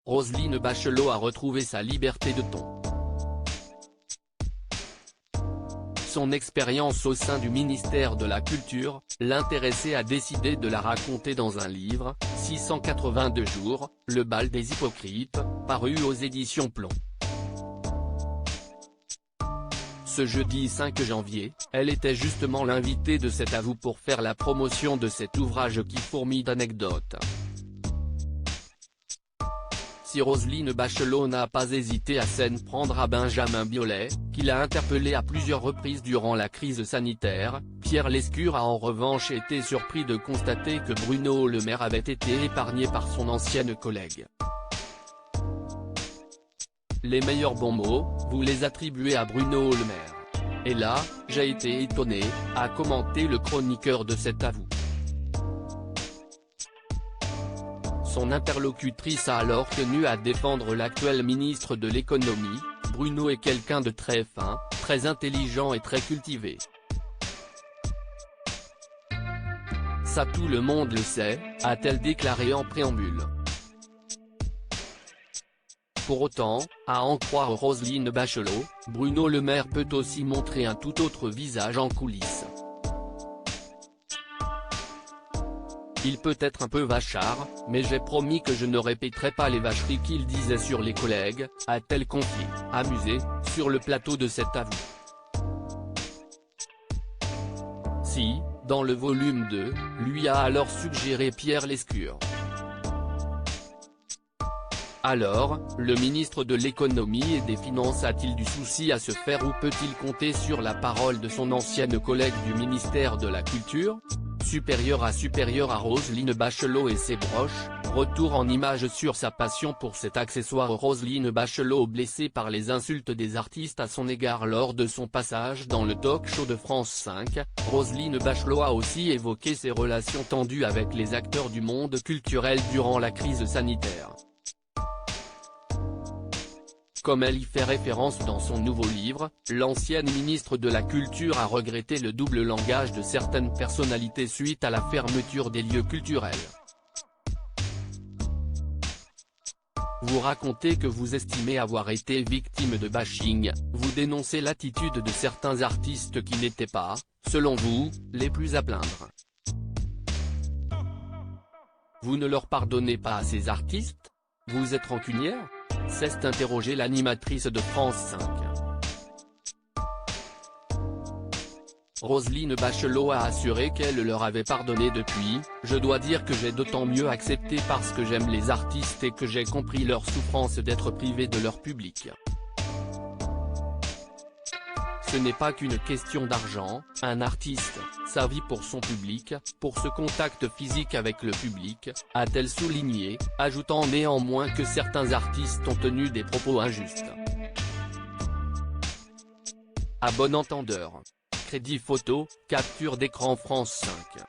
Roselyne Bachelot a retrouvé sa liberté de ton. Son expérience au sein du ministère de la Culture, l'intéressée a décidé de la raconter dans un livre, 682 jours, Le bal des hypocrites, paru aux éditions Plomb. Ce jeudi 5 janvier, elle était justement l'invitée de cet avou pour faire la promotion de cet ouvrage qui fourmille d'anecdotes. Si Roselyne Bachelot n'a pas hésité à s'en prendre à Benjamin Biolay, qui l'a interpellé à plusieurs reprises durant la crise sanitaire, Pierre Lescure a en revanche été surpris de constater que Bruno Le Maire avait été épargné par son ancienne collègue. Les meilleurs bons mots, vous les attribuez à Bruno Le Maire. Et là, j'ai été étonné, a commenté le chroniqueur de cet avou. Son interlocutrice a alors tenu à défendre l'actuel ministre de l'économie. Bruno est quelqu'un de très fin, très intelligent et très cultivé. Ça tout le monde le sait, a-t-elle déclaré en préambule. Pour autant, à en croire Roselyne Bachelot, Bruno Le Maire peut aussi montrer un tout autre visage en coulisses. Il peut être un peu vachard, mais j'ai promis que je ne répéterai pas les vacheries qu'il disait sur les collègues, a-t-elle confié, amusée, sur le plateau de cet avou. Si, dans le volume 2, lui a alors suggéré Pierre Lescure. Alors, le ministre de l'économie et des finances a-t-il du souci à se faire ou peut-il compter sur la parole de son ancienne collègue du ministère de la Culture ? Supérieur à Roselyne Bachelot et ses broches, retour en images sur sa passion pour cet accessoire. Roselyne Bachelot blessée par les insultes des artistes à son égard lors de son passage dans le talk-show de France 5, Roselyne Bachelot a aussi évoqué ses relations tendues avec les acteurs du monde culturel durant la crise sanitaire. Comme elle y fait référence dans son nouveau livre, l'ancienne ministre de la Culture a regretté le double langage de certaines personnalités suite à la fermeture des lieux culturels. Vous racontez que vous estimez avoir été victime de bashing, vous dénoncez l'attitude de certains artistes qui n'étaient pas, selon vous, les plus à plaindre. Vous ne leur pardonnez pas à ces artistes ? Vous êtes rancunière ? S'est interrogée l'animatrice de France 5. Roselyne Bachelot a assuré qu'elle leur avait pardonné depuis. Je dois dire que j'ai d'autant mieux accepté parce que j'aime les artistes et que j'ai compris leur souffrance d'être privés de leur public. Ce n'est pas qu'une question d'argent, un artiste, ça vit pour son public, pour ce contact physique avec le public, a-t-elle souligné, ajoutant néanmoins que certains artistes ont tenu des propos injustes. À bon entendeur. Crédit photo, capture d'écran France 5.